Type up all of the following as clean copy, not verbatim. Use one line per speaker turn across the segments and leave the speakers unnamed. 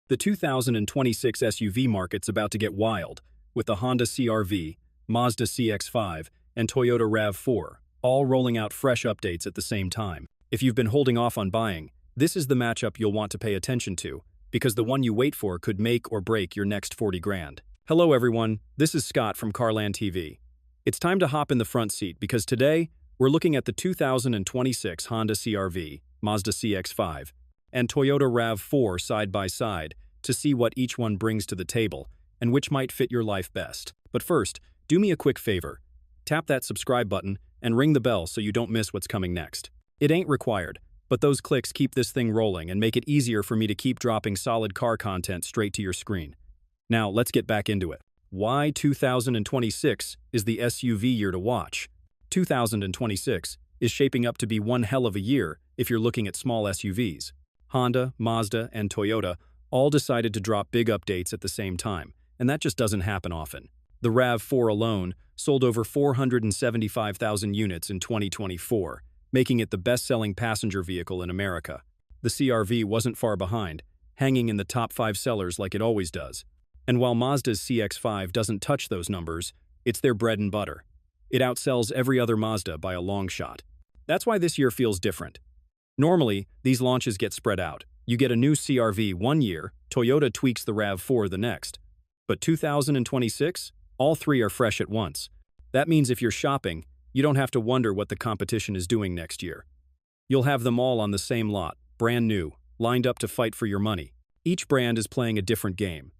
The 2026 SUV market's about to get wild, with the Honda CR-V, Mazda CX-5, and Toyota RAV4, all rolling out fresh updates at the same time. If you've been holding off on buying, this is the matchup you'll want to pay attention to, because the one you wait for could make or break your next 40 grand. Hello everyone, this is Scott from CarlandTV. It's time to hop in the front seat because today, we're looking at the 2026 Honda CR-V, Mazda CX-5, and Toyota RAV4 side by side to see what each one brings to the table and which might fit your life best. But first, do me a quick favor. Tap that subscribe button and ring the bell so you don't miss what's coming next. It ain't required, but those clicks keep this thing rolling and make it easier for me to keep dropping solid car content straight to your screen. Now, let's get back into it. Why 2026 is the SUV year to watch? 2026 is shaping up to be one hell of a year if you're looking at small SUVs. Honda, Mazda, and Toyota all decided to drop big updates at the same time, and that just doesn't happen often. The RAV4 alone sold over 475,000 units in 2024, making it the best-selling passenger vehicle in America. The CR-V wasn't far behind, hanging in the top 5 sellers like it always does. And while Mazda's CX-5 doesn't touch those numbers, it's their bread and butter. It outsells every other Mazda by a long shot. That's why this year feels different. Normally, these launches get spread out. You get a new CR-V one year, Toyota tweaks the RAV4 the next. But 2026? All three are fresh at once. That means if you're shopping, you don't have to wonder what the competition is doing next year. You'll have them all on the same lot, brand new, lined up to fight for your money. Each brand is playing a different game.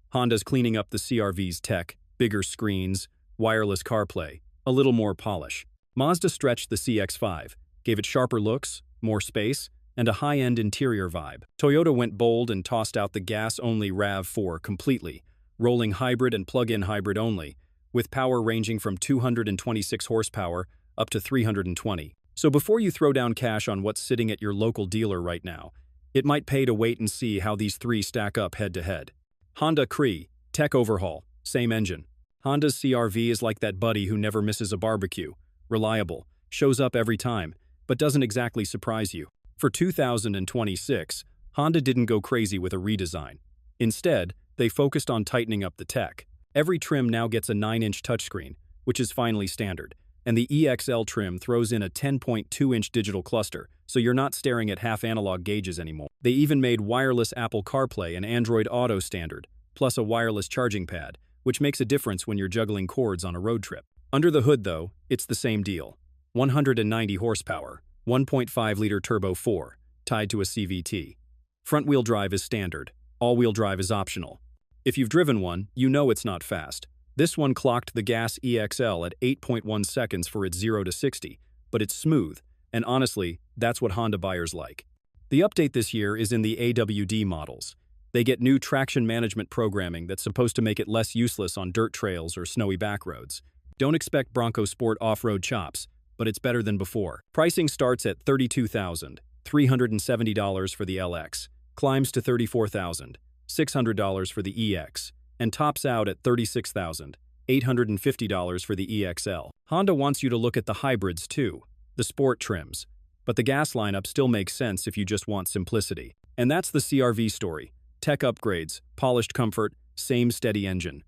Honda's cleaning up the CR-V's tech, bigger screens, wireless CarPlay, a little more polish. Mazda stretched the CX-5, gave it sharper looks, more space, and a high-end interior vibe. Toyota went bold and tossed out the gas-only RAV4 completely, rolling hybrid and plug-in hybrid only, with power ranging from 226 horsepower up to 320. So before you throw down cash on what's sitting at your local dealer right now, it might pay to wait and see how these three stack up head-to-head. Honda Cree, tech overhaul, same engine. Honda's CR-V is like that buddy who never misses a barbecue, reliable, shows up every time, but doesn't exactly surprise you. For 2026, Honda didn't go crazy with a redesign. Instead, they focused on tightening up the tech. Every trim now gets a 9-inch touchscreen, which is finally standard, and the EXL trim throws in a 10.2-inch digital cluster, so you're not staring at half-analog gauges anymore. They even made wireless Apple CarPlay and Android Auto standard, plus a wireless charging pad, which makes a difference when you're juggling cords on a road trip. Under the hood, though, it's the same deal. 190 horsepower, 1.5-liter turbo 4, tied to a CVT. Front-wheel drive is standard. All-wheel drive is optional. If you've driven one, you know it's not fast. This one clocked the gas EXL at 8.1 seconds for its 0 to 60, but it's smooth, and honestly, that's what Honda buyers like. The update this year is in the AWD models. They get new traction management programming that's supposed to make it less useless on dirt trails or snowy backroads. Don't expect Bronco Sport off-road chops, but it's better than before. Pricing starts at $32,370 for the LX, climbs to $34,600 for the EX, and tops out at $36,850 for the EXL. Honda wants you to look at the hybrids too, the sport trims, but the gas lineup still makes sense if you just want simplicity. And that's the CR-V story. Tech upgrades, polished comfort, same steady engine.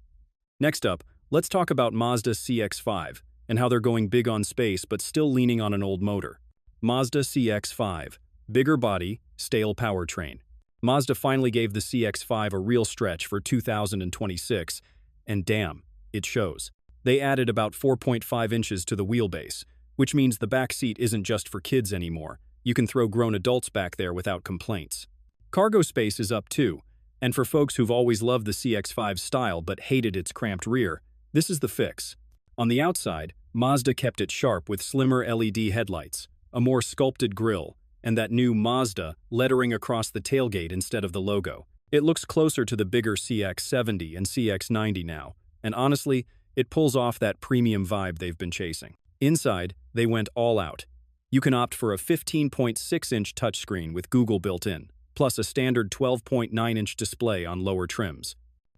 Next up, let's talk about Mazda CX-5 and how they're going big on space but still leaning on an old motor. Mazda CX-5, bigger body, stale powertrain. Mazda finally gave the CX-5 a real stretch for 2026, and damn, it shows. They added about 4.5 inches to the wheelbase, which means the back seat isn't just for kids anymore. You can throw grown adults back there without complaints. Cargo space is up too, and for folks who've always loved the CX-5's style but hated its cramped rear, this is the fix. On the outside, Mazda kept it sharp with slimmer LED headlights, a more sculpted grille, and that new Mazda lettering across the tailgate instead of the logo. It looks closer to the bigger CX-70 and CX-90 now, and honestly, it pulls off that premium vibe they've been chasing. Inside, they went all out. You can opt for a 15.6-inch touchscreen with Google built in, plus a standard 12.9-inch display on lower trims.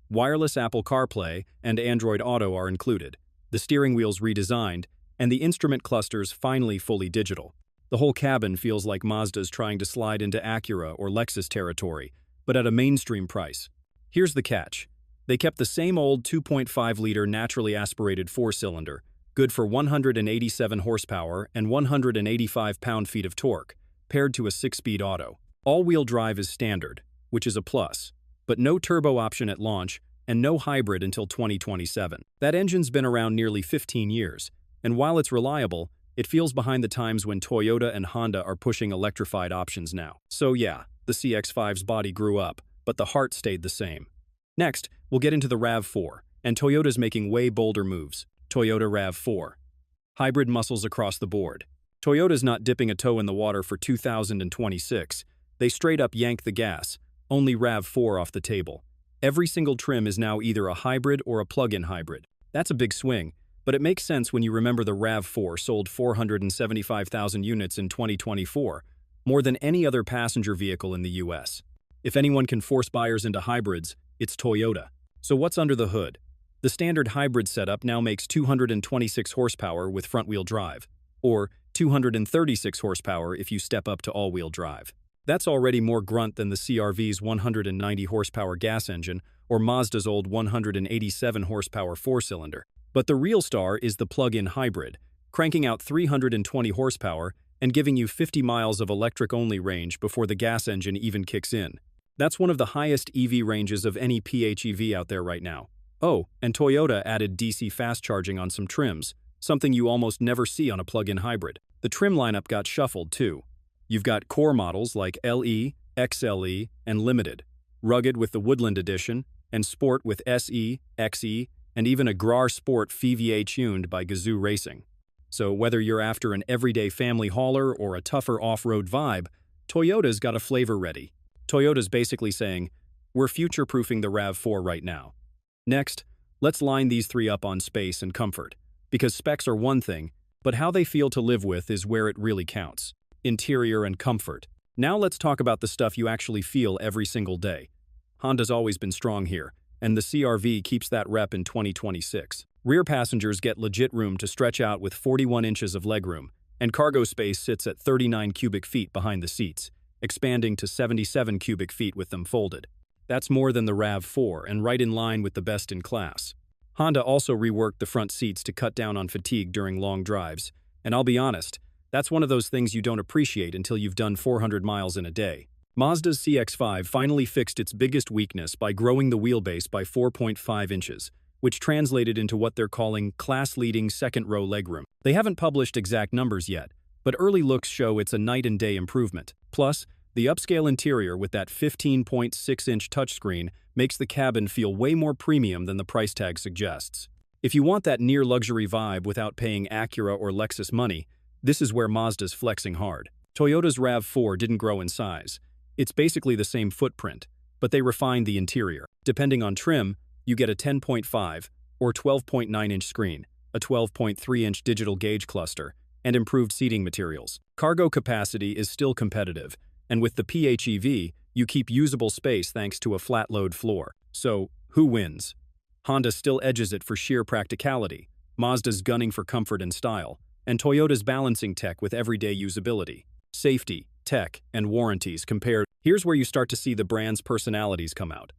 Wireless Apple CarPlay and Android Auto are included. The steering wheel's redesigned, and the instrument cluster's finally fully digital. The whole cabin feels like Mazda's trying to slide into Acura or Lexus territory, but at a mainstream price. Here's the catch. They kept the same old 2.5-liter naturally aspirated four-cylinder, good for 187 horsepower and 185 pound-feet of torque, paired to a 6-speed auto. All-wheel drive is standard, which is a plus, but no turbo option at launch and no hybrid until 2027. That engine's been around nearly 15 years, and while it's reliable, it feels behind the times when Toyota and Honda are pushing electrified options now. So yeah, the CX-5's body grew up, but the heart stayed the same. Next, we'll get into the RAV4, and Toyota's making way bolder moves. Toyota RAV4. Hybrid muscles across the board. Toyota's not dipping a toe in the water for 2026. They straight up yank the gas, only RAV4 off the table. Every single trim is now either a hybrid or a plug-in hybrid. That's a big swing, but it makes sense when you remember the RAV4 sold 475,000 units in 2024, more than any other passenger vehicle in the US. If anyone can force buyers into hybrids, it's Toyota. So what's under the hood? The standard hybrid setup now makes 226 horsepower with front-wheel drive, or 236 horsepower if you step up to all-wheel drive. That's already more grunt than the CR-V's 190 horsepower gas engine or Mazda's old 187 horsepower four-cylinder. But the real star is the plug-in hybrid, cranking out 320 horsepower and giving you 50 miles of electric-only range before the gas engine even kicks in. That's one of the highest EV ranges of any PHEV out there right now. Oh, and Toyota added DC fast charging on some trims, something you almost never see on a plug-in hybrid. The trim lineup got shuffled too. You've got core models like LE, XLE, and Limited, rugged with the Woodland Edition, and Sport with SE, XE, and even a Grar Sport FVA tuned by Gazoo Racing. So whether you're after an everyday family hauler or a tougher off-road vibe, Toyota's got a flavor ready. Toyota's basically saying, we're future-proofing the RAV4 right now. Next, let's line these three up on space and comfort, because specs are one thing, but how they feel to live with is where it really counts. Interior and comfort. Now let's talk about the stuff you actually feel every single day. Honda's always been strong here, and the CR-V keeps that rep in 2026. Rear passengers get legit room to stretch out with 41 inches of legroom, and cargo space sits at 39 cubic feet behind the seats, expanding to 77 cubic feet with them folded. That's more than the RAV4 and right in line with the best in class. Honda also reworked the front seats to cut down on fatigue during long drives, and I'll be honest, that's one of those things you don't appreciate until you've done 400 miles in a day. Mazda's CX-5 finally fixed its biggest weakness by growing the wheelbase by 4.5 inches, which translated into what they're calling class-leading second-row legroom. They haven't published exact numbers yet, but early looks show it's a night-and-day improvement. Plus, the upscale interior with that 15.6-inch touchscreen makes the cabin feel way more premium than the price tag suggests. If you want that near-luxury vibe without paying Acura or Lexus money, this is where Mazda's flexing hard. Toyota's RAV4 didn't grow in size. It's basically the same footprint, but they refined the interior. Depending on trim, you get a 10.5 or 12.9-inch screen, a 12.3-inch digital gauge cluster, and improved seating materials. Cargo capacity is still competitive, and with the PHEV, you keep usable space thanks to a flat-load floor. So, who wins? Honda still edges it for sheer practicality, Mazda's gunning for comfort and style, and Toyota's balancing tech with everyday usability. Safety, tech, and warranties compared. Here's where you start to see the brand's personalities come out.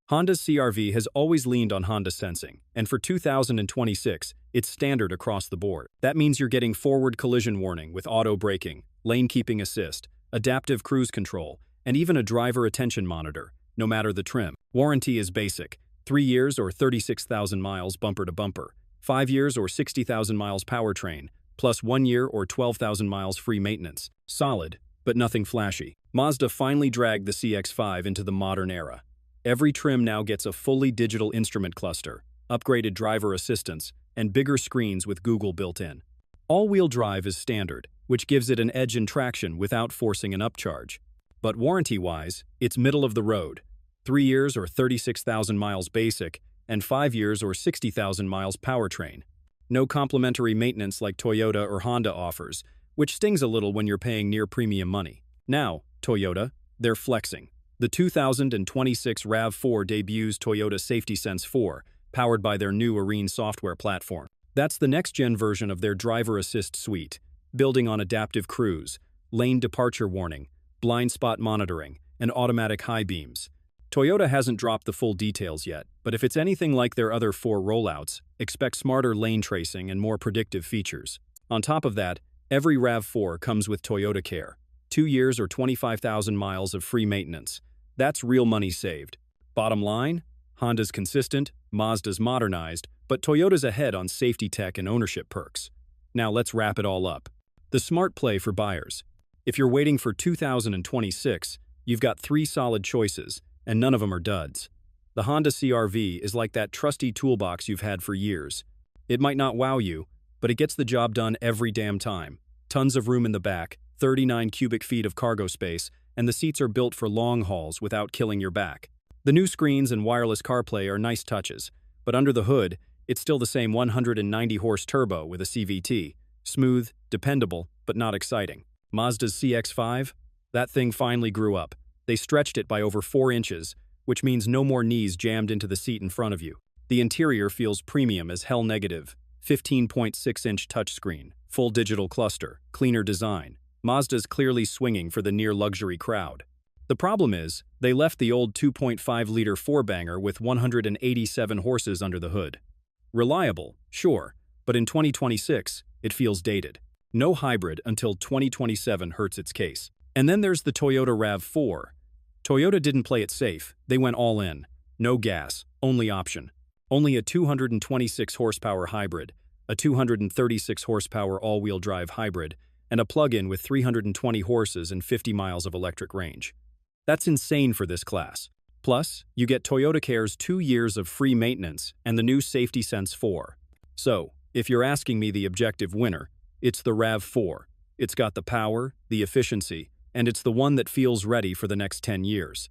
Honda's CR-V has always leaned on Honda sensing, and for 2026, it's standard across the board. That means you're getting forward collision warning with auto braking, lane keeping assist, adaptive cruise control, and even a driver attention monitor, no matter the trim. Warranty is basic, 3 years or 36,000 miles bumper to bumper, 5 years or 60,000 miles powertrain, plus 1 year or 12,000 miles free maintenance. Solid, but nothing flashy. Mazda finally dragged the CX-5 into the modern era. Every trim now gets a fully digital instrument cluster, upgraded driver assistance, and bigger screens with Google built in. All-wheel drive is standard, which gives it an edge in traction without forcing an upcharge. But warranty-wise, it's middle of the road. 3 years or 36,000 miles basic, and 5 years or 60,000 miles powertrain. No complimentary maintenance like Toyota or Honda offers, which stings a little when you're paying near-premium money. Now, Toyota, they're flexing. The 2026 RAV4 debuts Toyota Safety Sense 4, powered by their new Arene software platform. That's the next-gen version of their driver assist suite, building on adaptive cruise, lane departure warning, blind spot monitoring, and automatic high beams. Toyota hasn't dropped the full details yet, but if it's anything like their other 4 rollouts, expect smarter lane tracing and more predictive features. On top of that, every RAV4 comes with Toyota Care, 2 years or 25,000 miles of free maintenance. That's real money saved. Bottom line, Honda's consistent, Mazda's modernized, but Toyota's ahead on safety tech and ownership perks. Now let's wrap it all up. The smart play for buyers. If you're waiting for 2026, you've got 3 solid choices, and none of them are duds. The Honda CR-V is like that trusty toolbox you've had for years. It might not wow you, but it gets the job done every damn time. Tons of room in the back, 39 cubic feet of cargo space, and the seats are built for long hauls without killing your back. The new screens and wireless CarPlay are nice touches, but under the hood, it's still the same 190-horse turbo with a CVT. Smooth, dependable, but not exciting. Mazda's CX-5? That thing finally grew up. They stretched it by over 4 inches, which means no more knees jammed into the seat in front of you. The interior feels premium as hell negative. 15.6-inch touchscreen, full digital cluster, cleaner design. Mazda's clearly swinging for the near-luxury crowd. The problem is, they left the old 2.5-liter 4-banger with 187 horses under the hood. Reliable, sure, but in 2026, it feels dated. No hybrid until 2027 hurts its case. And then there's the Toyota RAV4. Toyota didn't play it safe, they went all in. No gas, only option. Only a 226 horsepower hybrid, a 236 horsepower all-wheel drive hybrid, and a plug-in with 320 horses and 50 miles of electric range. That's insane for this class. Plus, you get Toyota Care's 2 years of free maintenance and the new Safety Sense 4. So, if you're asking me the objective winner, it's the RAV4. It's got the power, the efficiency, and it's the one that feels ready for the next 10 years.